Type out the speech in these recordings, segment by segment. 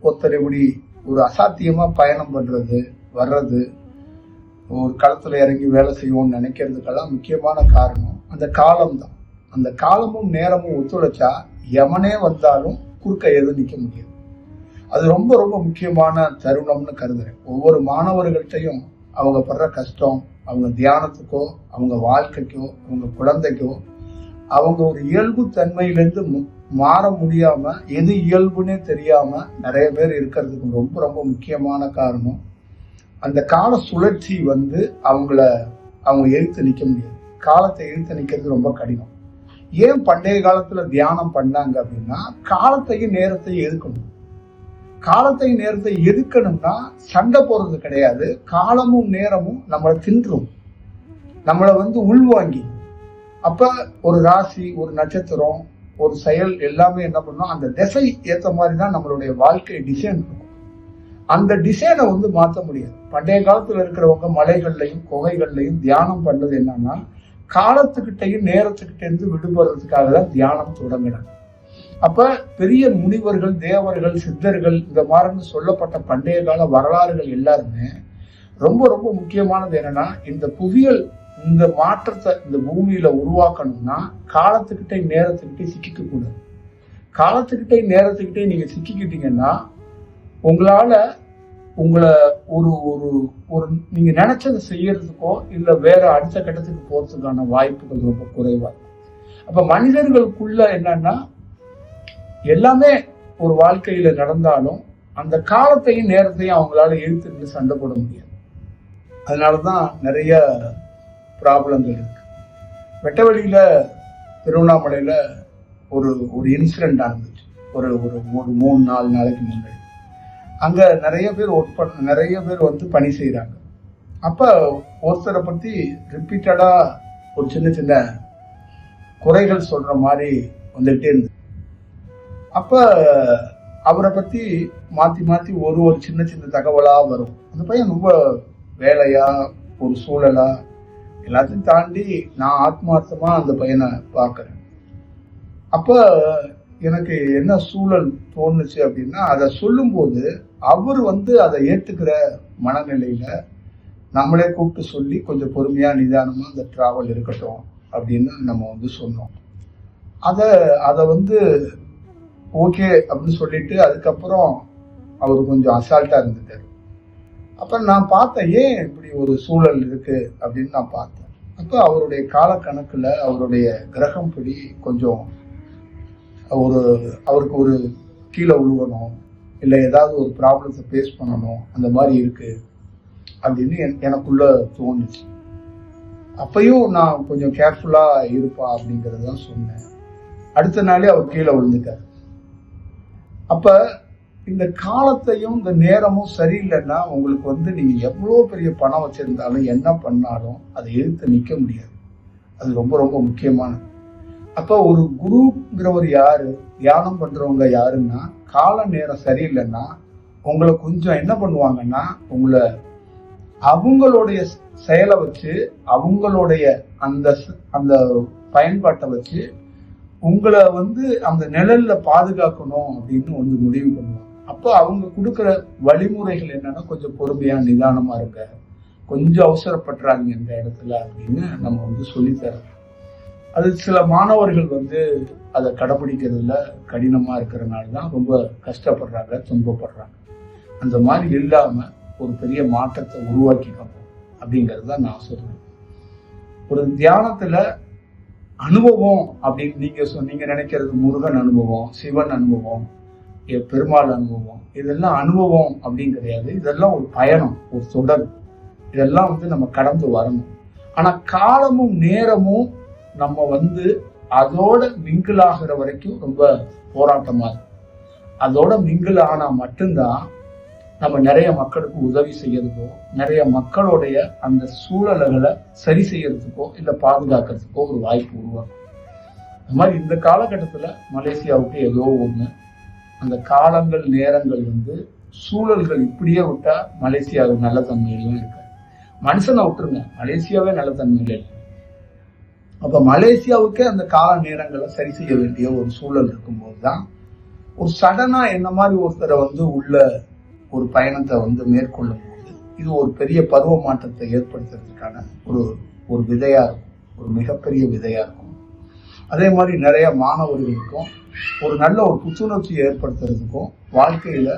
ஒருத்தர் இப்படி ஒரு அசாத்தியமா பயணம் பண்றது வர்றது, ஒரு களத்துல இறங்கி வேலை செய்வோம்னு நினைக்கிறதுக்கெல்லாம் முக்கியமான காரணம் அந்த காலம்தான். அந்த காலமும் நேரமும் ஒத்துழைச்சா எவனே வந்தாலும் குறுக்க எதுவும் நிக்க முடியாது. அது ரொம்ப ரொம்ப முக்கியமான தருணம்னு கருதுறேன். ஒவ்வொரு மாணவர்கள்ட்டையும் அவங்க படுற கஷ்டம், அவங்க தியானத்துக்கோ, அவங்க வாழ்க்கைக்கோ, அவங்க குழந்தைக்கோ, அவங்க ஒரு இயல்பு தன்மையிலிருந்து மாற முடியாம எது இயல்புன்னே தெரியாம நிறைய பேர் இருக்கிறதுக்கு ரொம்ப ரொம்ப முக்கியமான காரணம் அந்த கால சுழற்சி அவங்க எழுத்து நிக்க முடியாது. காலத்தை எழுத்து நிக்கிறது ரொம்ப கடினம். ஏன் பண்டைய காலத்துல தியானம் பண்ணாங்க அப்படின்னா, காலத்தையும் நேரத்தையும் எதுக்கணும். காலத்தையும் நேரத்தை எதுக்கணும்னா சண்டை போறது கிடையாது. காலமும் நேரமும் நம்மளை தின்றும், நம்மளை உள்வாங்கி. அப்ப ஒரு ராசி, ஒரு நட்சத்திரம், ஒரு செயல் எல்லாமே என்ன பண்ணும், அந்த திசை ஏற்ற மாதிரி தான் நம்மளுடைய வாழ்க்கை டிசைன் இருக்கும். அந்த டிசைனை மாற்ற முடியாது. பண்டைய காலத்துல இருக்கிறவங்க மலைகள்லையும் குகைகள்லையும் தியானம் பண்றது என்னன்னா, காலத்துக்கிட்டையும் நேரத்துக்கிட்ட இருந்து விடுபடுறதுக்காக தான் தியானம் தொடங்கினாங்க. அப்ப பெரிய முனிவர்கள், தேவர்கள், சித்தர்கள் இந்த மாதிரி சொல்லப்பட்ட பண்டைய கால வரலாறுகள் எல்லாருமே ரொம்ப ரொம்ப முக்கியமானது என்னன்னா, இந்த புவியியல் இந்த மாற்றத்தை இந்த பூமியில உருவாக்கணும்னா காலத்துக்கிட்டே நேரத்துக்கிட்டே சிக்கிக்க கூடாது. காலத்துக்கிட்டே நேரத்துக்கிட்டே நீங்க சிக்கிக்கிட்டீங்கன்னா உங்களால உங்களை ஒரு ஒரு ஒரு நீங்க நினைச்சதை செய்யறதுக்கோ இல்ல வேற அடுத்த கட்டத்துக்கு போறதுக்கான வாய்ப்புகள் ரொம்ப குறைவா. அப்ப மனிதர்களுக்குள்ள என்னன்னா, எல்லாமே ஒரு வாழ்க்கையில நடந்தாலும் அந்த காலத்தையும் நேரத்தையும் அவங்களால இழுத்துட்டு சண்டை போட முடியாது. அதனாலதான் நிறைய ப்ராப்ளங்கள் இருக்கு. வெட்டவெளியில திருவண்ணாமலையில ஒரு ஒரு இன்சிடென்ட் நடந்துச்சு. ஒரு ஒரு 3-4 நாளைக்கு முன்னாடி அங்க நிறைய பேர் பணி செய்யறாங்க. அப்ப ஒருத்தரை பத்தி ரிப்பீட்டடா ஒரு சின்ன சின்ன குறைகள் சொல்ற மாதிரி வந்துட்டே இருந்தது. அப்ப அவரை பத்தி மாத்தி மாத்தி ஒரு ஒரு சின்ன சின்ன தகவலா வரும். அந்த பையன் ரொம்ப வேலையா ஒரு சூழலா எல்லாத்தையும் தாண்டி நான் ஆத்மார்த்தமா அந்த பையனை பார்க்கிறேன். அப்ப எனக்கு என்ன சூழல் தோணுச்சு அப்படின்னா, அதை சொல்லும் போது அவர் அதை ஏத்துக்கிற மனநிலையில நம்மளே கூப்பிட்டு சொல்லி கொஞ்சம் பொறுமையா நிதானமா அந்த டிராவல் இருக்கட்டும் அப்படின்னு நம்ம சொன்னோம். அதை ஓகே அப்படின்னு சொல்லிட்டு அதுக்கப்புறம் அவர் கொஞ்சம் அசால்ட்டா இருந்துட்டாரு. அப்புறம் நான் பார்த்தேன், ஏன் இப்படி ஒரு சூழல் இருக்கு அப்படின்னு நான் பார்த்தேன். அப்ப அவருடைய காலக்கணக்குல அவருடைய கிரகம் படி கொஞ்சம் அவருக்கு ஒரு கீழே விழுவணும், இல்லை ஏதாவது ஒரு ப்ராப்ளத்தை ஃபேஸ் பண்ணணும், அந்த மாதிரி இருக்கு அப்படின்னு எனக்குள்ள தோணுச்சு. அப்பயும் நான் கொஞ்சம் கேர்ஃபுல்லா இருப்பா அப்படிங்கறதான் சொன்னேன். அடுத்த நாளே அவர் கீழே விழுந்துட்டார். அப்ப இந்த காலத்தையும் இந்த நேரமும் சரியில்லைன்னா உங்களுக்கு நீங்க எவ்வளவு பெரிய பணம் வச்சிருந்தாலும் என்ன பண்ணாலும் அதை எழுத்து நிக்க முடியாது. அது ரொம்ப ரொம்ப முக்கியமானது. அப்ப ஒரு குருங்கிறவர் யாரு, தியானம் பண்றவங்க யாருன்னா, கால நேரம் சரியில்லைன்னா உங்களை கொஞ்சம் என்ன பண்ணுவாங்கன்னா, உங்களை அவங்களுடைய செயலை வச்சு அவங்களுடைய அந்த அந்த பயன்பாட்டை வச்சு உங்களை அந்த நிழல்ல பாதுகாக்கணும் அப்படின்னு முடிவு பண்ணுவாங்க. அப்போ அவங்க கொடுக்குற வழிமுறைகள் என்னன்னா, கொஞ்சம் பொறுமையா நிதானமா இருக்க, கொஞ்சம் அவசரப்படுறாங்க இந்த இடத்துல அப்படின்னு நம்ம சொல்லித்தரோம். அது சில மாணவர்கள் அதை கடைபிடிக்கிறதுல கடினமா இருக்கிறதுனால தான் ரொம்ப கஷ்டப்படுறாங்க, துன்பப்படுறாங்க. அந்த மாதிரி இல்லாம ஒரு பெரிய மாற்றத்தை உருவாக்கிக்கணும் அப்படிங்கிறது தான் நான் சொல்றேன். ஒரு தியானத்துல அனுபவம் அப்படின்னு நீங்க நினைக்கிறது முருகன் அனுபவம், சிவன் அனுபவம், பெருமாள் அனுபவம், இதெல்லாம் அனுபவம் அப்படின்னு கிடையாது. இதெல்லாம் ஒரு பயணம், ஒரு தொடர். இதெல்லாம் நம்ம கடந்து வரணும். ஆனா காலமும் நேரமும் நம்ம அதோட மிங்கிள் ஆகிற வரைக்கும் ரொம்ப போராட்டமா இருக்கும். அதோட மிங்கிள் ஆனா மட்டும்தான் நம்ம நிறைய மக்களுக்கு உதவி செய்யறதோ, நிறைய மக்களுடைய அந்த சூழல்களை சரி செய்யறதுக்கோ இல்ல பாதுகாக்கிறதுக்கோ ஒரு வாய்ப்பு உருவாகும். அது மாதிரி இந்த காலகட்டத்துல மலேசியாவுக்கு ஏதோ ஒண்ணு, அந்த காலங்கள் நேரங்கள் சூழல்கள் இப்படியே விட்டா மலேசியாவுக்கு நல்ல தன்மையிலும் இருக்காது. மனுஷனை விட்டுருங்க, மலேசியாவே நல்ல தன்மையில இல்லை. அப்ப மலேசியாவுக்கே அந்த கால நேரங்களை சரி செய்ய வேண்டிய ஒரு சூழல் இருக்கும்போது தான் ஒரு சடனா என்ன மாதிரி ஒருத்தரை வந்து உள்ள ஒரு பயணத்தை வந்து மேற்கொள்ளும் போது இது ஒரு பெரிய பருவ மாற்றத்தை ஏற்படுத்துறதுக்கான ஒரு ஒரு விதையா இருக்கும், ஒரு மிகப்பெரிய விதையா இருக்கும். அதே மாதிரி நிறைய மாணவர்களுக்கும் ஒரு நல்ல ஒரு புத்துணர்ச்சியை ஏற்படுத்துறதுக்கும் வாழ்க்கையில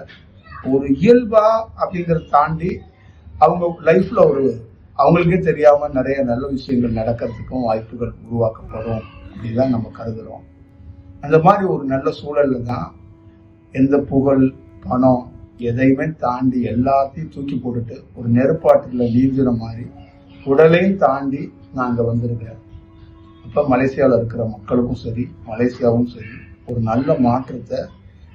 ஒரு இயல்பா அப்படிங்கிறத தாண்டி அவங்க லைஃப்ல ஒரு அவங்களுக்கே தெரியாம நிறைய நல்ல விஷயங்கள் நடக்கிறதுக்கும் வாய்ப்புகள் உருவாக்கப்படும் அப்படிதான் நம்ம கருதுறோம். அந்த மாதிரி ஒரு நல்ல சூழல்ல தான் எந்த புகழ் பணம் எதையுமே தாண்டி எல்லாத்தையும் தூக்கி போட்டுட்டு ஒரு நெருப்பாட்டுல நீஞ்சுற மாதிரி உடலையும் தாண்டி நான் அங்க வந்திருக்கேன். அப்ப மலேசியாவில் இருக்கிற மக்களுக்கும் சரி மலேசியாவும் சரி ஒரு நல்ல மாற்றத்தை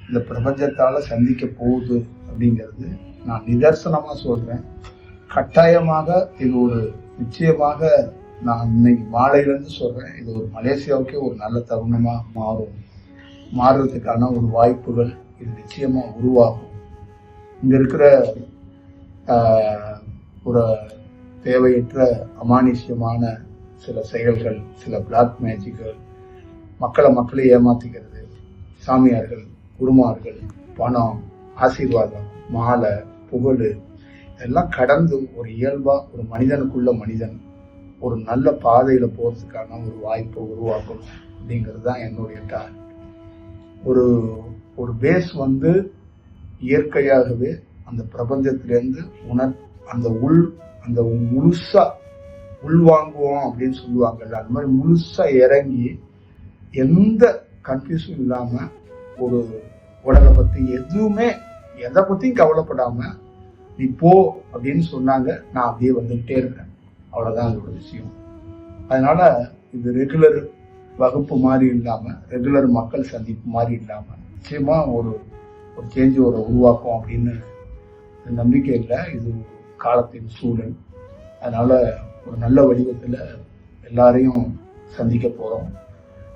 இந்த பிரபஞ்சத்தால சந்திக்க போகுது அப்படிங்கிறது நான் நிதர்சனமா சொல்றேன். கட்டாயமாக இது ஒரு நிச்சயமாக நான் இன்னைக்கு மாலையிலேருந்து சொல்றேன், இது ஒரு மலேசியாவுக்கே ஒரு நல்ல தருணமா மாறுறதுக்கான ஒரு வாய்ப்புகள் இது நிச்சயமா உருவாகும். இங்க இருக்கிற ஒரு தேவையற்ற அமானுஷ்யமான சில செயல்கள், சில பிளாக் மேஜிக்கள், மக்களை ஏமாத்திக்கிறது, சாமியார்கள், குருமார்கள், பணம், ஆசீர்வாதம், மாலை, புகழ் எல்லாம் கடந்து ஒரு இயல்பா ஒரு மனிதனுக்குள்ள மனிதன் ஒரு நல்ல பாதையில போறதுக்கான ஒரு வாய்ப்பை உருவாக்கணும் அப்படிங்கிறது தான் என்னுடைய டார்கெட். ஒரு ஒரு பேஸ் வந்து இயற்கையாகவே அந்த பிரபஞ்சத்திலேருந்து அந்த முழுசா உள்வாங்குவோம் அப்படின்னு சொல்லுவாங்கல்ல, அந்த மாதிரி முழுசா இறங்கி எந்த கன்ஃபியூஷன் இல்லாம ஒரு உடலை பத்தி எதுவுமே எதை பத்தியும் கவலைப்படாம நீ போ அப்படின்னு சொன்னாங்க. நான் அப்படியே வந்துகிட்டே இருக்கேன். அவ்வளவுதான் அதோட விஷயம். அதனால இது ரெகுலர் வகுப்பு மாதிரி இல்லாம ரெகுலர் மக்கள் சந்திப்பு மாதிரி இல்லாம நிச்சயமா ஒரு சேஞ்ச் உருவாக்கும் அப்படின்னு நம்பிக்கை இல்லை. இது காலத்தின் சூழல். அதனால ஒரு நல்ல வடிவத்துல எல்லாரையும் சந்திக்க போறோம்.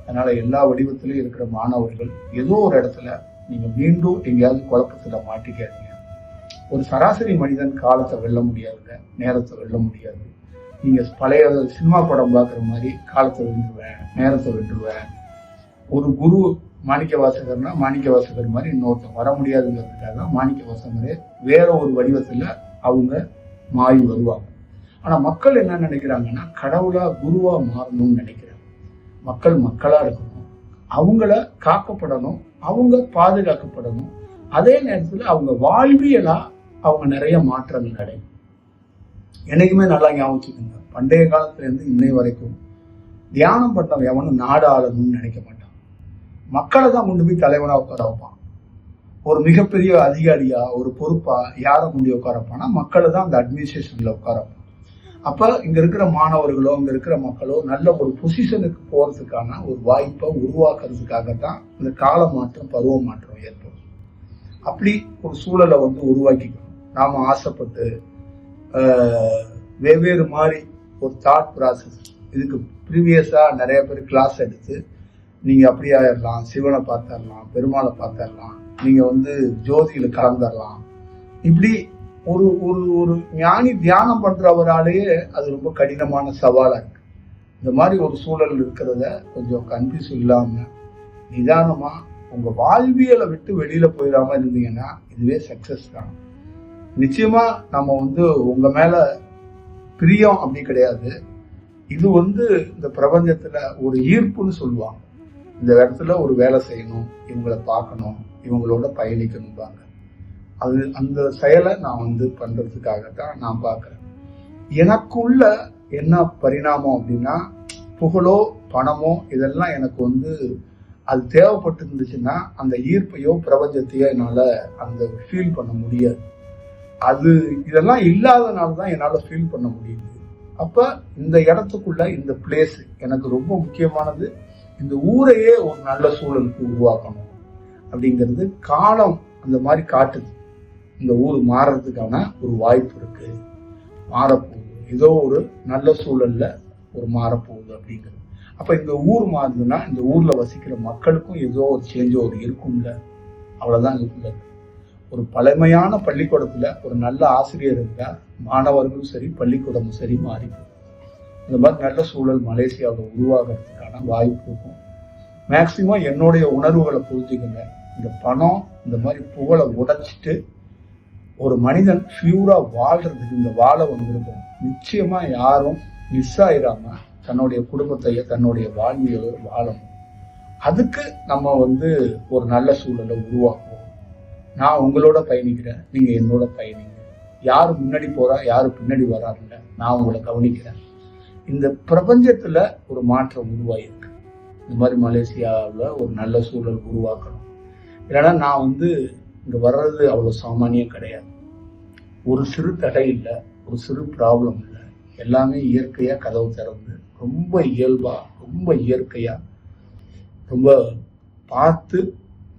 அதனால எல்லா வடிவத்திலும் இருக்கிற மாணவர்கள் ஏதோ ஒரு இடத்துல நீங்க மீண்டும் எங்கேயாவது குழப்பத்துல மாட்டிக்காதீங்க. ஒரு சராசரி மனிதன் காலத்தை வெல்ல முடியாதுங்க, நேரத்தை வெல்ல முடியாது. நீங்க பழைய சினிமா படம் பார்க்குற மாதிரி காலத்தை வென்றுவேன், நேரத்தை வென்றுவேன். ஒரு குரு மாணிக்க வாசகர்னா மாணிக்க வாசகர் மாதிரி இன்னொருத்தன் வர முடியாதுங்கிறதுக்காக மாணிக்க வாசகரே வேற ஒரு வடிவத்துல அவங்க மாறி வருவாங்க. ஆனா மக்கள் என்ன நினைக்கிறாங்கன்னா கடவுளா குருவா மாறணும்னு நினைக்கிறாங்க. மக்களா இருக்கணும், அவங்கள காக்கப்படணும், அவங்க பாதுகாக்கப்படணும். அதே நேரத்துல அவங்க வாழ்வியலா அவங்க நிறைய மாற்றங்கள் அடையும். என்னைக்குமே நல்லா ஞாபகம், பண்டைய காலத்துல இருந்து இன்னை வரைக்கும் தியானம் பண்ணவன் எவனும் நாடு ஆளணும்னு நினைக்க மாட்டான். மக்களை தான் கொண்டு போய் தலைவனா உட்கார வைப்பான். ஒரு மிகப்பெரிய அதிகாரியா ஒரு பொறுப்பா யாரை கொண்டு உட்கார வைப்பான்னா மக்களை தான் அந்த அட்மினிஸ்ட்ரேஷன்ல உட்கார வைப்பான். அப்ப இங்க இருக்கிற மாணவர்களோ இங்க இருக்கிற மக்களோ நல்ல ஒரு பொசிஷனுக்கு போறதுக்கான ஒரு வாய்ப்பை உருவாக்குறதுக்காகத்தான் இந்த கால மாற்றம் பருவ மாற்றம் ஏற்படும். அப்படி ஒரு சூழலை உருவாக்கிக்கணும். நாம ஆசைப்பட்டு வெவ்வேறு மாதிரி ஒரு தாட் ப்ராசஸ் இதுக்கு ப்ரீவியஸா நிறைய பேர் கிளாஸ் எடுத்து நீங்க அப்படி ஆயிடலாம், சிவனை பார்த்துடலாம், பெருமாளை பார்த்துடலாம், நீங்க ஜோதியில கலந்துடலாம். இப்படி ஒரு ஒரு ஒரு ஞானி தியானம் பண்றவராலேயே அது ரொம்ப கடினமான சவாலா இருக்கு. இந்த மாதிரி ஒரு சூழல் இருக்கிறத கொஞ்சம் கன்ஃபியூஸ் இல்லாம நிதானமா உங்க வாழ்வியலை விட்டு வெளியில போயிடாம இருந்தீங்கன்னா இதுவே சக்சஸ் தான். நிச்சயமா நம்ம உங்க மேல பிரியம் அப்படி கிடையாது. இது இந்த பிரபஞ்சத்துல ஒரு ஈர்ப்புன்னு சொல்லுவாங்க. இந்த இடத்துல ஒரு வேலை செய்யணும், இவங்களை பார்க்கணும், இவங்களோட பயணிக்கணும்பாங்க. அது அந்த செயலை நான் பண்றதுக்காகத்தான் நான் பார்க்கிறேன். எனக்குள்ள என்ன பரிணாமம் அப்படின்னா புகழோ பணமோ இதெல்லாம் எனக்கு அது தேவைப்பட்டு இருந்துச்சுன்னா அந்த ஈர்ப்பையோ பிரபஞ்சத்தையோ என்னால அந்த ஃபீல் பண்ண முடியாது. அது இதெல்லாம் இல்லாதனால்தான் என்னால ஃபீல் பண்ண முடியுது. அப்ப இந்த இடத்துக்குள்ள இந்த பிளேஸ் எனக்கு ரொம்ப முக்கியமானது. இந்த ஊரையே ஒரு நல்ல சூழலுக்கு உருவாக்கணும் அப்படிங்கிறது காலம் அந்த மாதிரி காட்டுது. இந்த ஊர் மாறுறதுக்கான ஒரு வாய்ப்பு இருக்கு, மாறப்போகுது, ஏதோ ஒரு நல்ல சூழல்ல ஒரு மாறப்போகுது அப்படிங்கிறது. அப்ப இந்த ஊர் மாறுதுன்னா இந்த ஊர்ல வசிக்கிற மக்களுக்கும் ஏதோ ஒரு சேஞ்சோ ஒரு இருக்கும்ல, அவ்வளவுதான் இருக்குல்ல. ஒரு பழமையான பள்ளிக்கூடத்துல ஒரு நல்ல ஆசிரியர் இருந்தா மாணவர்களும் சரி பள்ளிக்கூடமும் சரி மாறிடும். இந்த மாதிரி நல்ல சூழல் மலேசியாவில் உருவாகிறதுக்கான வாய்ப்பு இருக்கும். மேக்சிமம் என்னுடைய உணர்வுகளை புரிஞ்சுக்கங்க. இந்த பணம் இந்த மாதிரி புகழை உடைச்சிட்டு ஒரு மனிதன் பியூரா வாழ்றதுக்கு இந்த வாழ வந்திருக்கும். நிச்சயமா யாரும் மிஸ் ஆயிடாம தன்னுடைய குடும்பத்தையோ தன்னுடைய வாழ்வியலோ வாழணும். அதுக்கு நம்ம ஒரு நல்ல சூழலை உருவாக்குவோம். நான் உங்களோட பயணிக்கிறேன், நீங்க என்னோட பயணிங்க. யாரு முன்னாடி போறா யாரு பின்னாடி வராருங்க, நான் உங்களை கவனிக்கிறேன். இந்த பிரபஞ்சத்துல ஒரு மாற்றம் உருவாயிருக்கு. இந்த மாதிரி மலேசியாவில் ஒரு நல்ல சூழல் உருவாக்கணும். இல்லைன்னா நான் இங்க வர்றது அவ்வளவு சாமானியம் கிடையாது. ஒரு சிறு தடை இல்லை, ஒரு சிறு ப்ராப்ளம் இல்லை, எல்லாமே இயற்கையா கதவு திறந்து ரொம்ப இயல்பா ரொம்ப இயற்கையா ரொம்ப பார்த்து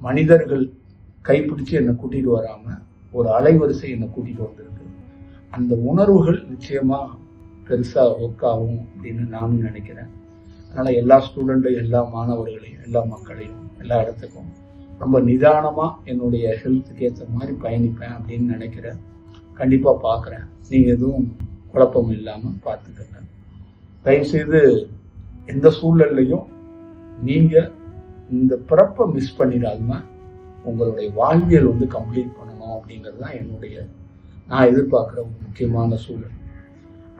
மனிதர்கள் கைப்பிடிச்சு என்னை கூட்டிட்டு வராம ஒரு அலைவரிசை என்னை கூட்டிட்டு வந்திருக்கு. அந்த உணர்வுகள் நிச்சயமா பெருசா ஒர்க் ஆகும் அப்படின்னு நானும் நினைக்கிறேன். அதனால எல்லா ஸ்டூடெண்ட்டும் எல்லா மாணவர்களையும் எல்லா மக்களையும் எல்லா இடத்துக்கும் ரொம்ப நிதானமா என்னுடைய ஹெல்த்துக்கு ஏற்ற மாதிரி பயணிப்பேன் அப்படின்னு நினைக்கிறேன். கண்டிப்பா பார்க்குறேன். நீங்க எதுவும் குழப்பம் இல்லாம பார்த்துக்கங்க. தயவுசெய்து எந்த சூழல்லையும் நீங்க இந்த பிறப்பை மிஸ் பண்ணிடாம உங்களுடைய வாழ்வியல் கம்ப்ளீட் பண்ணணும் அப்படிங்கிறது தான் நான் எதிர்பார்க்குற ஒரு முக்கியமான சூழல்.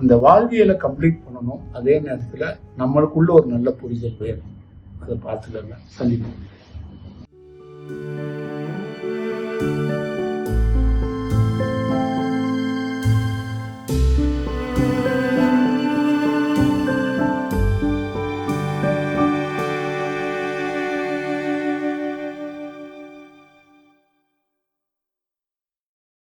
அந்த வாழ்வியலை கம்ப்ளீட் பண்ணணும். அதே நேரத்தில் நம்மளுக்குள்ள ஒரு நல்ல புரிதல் வேணும். அதை பார்த்துக்கங்க. சந்திப்போம்.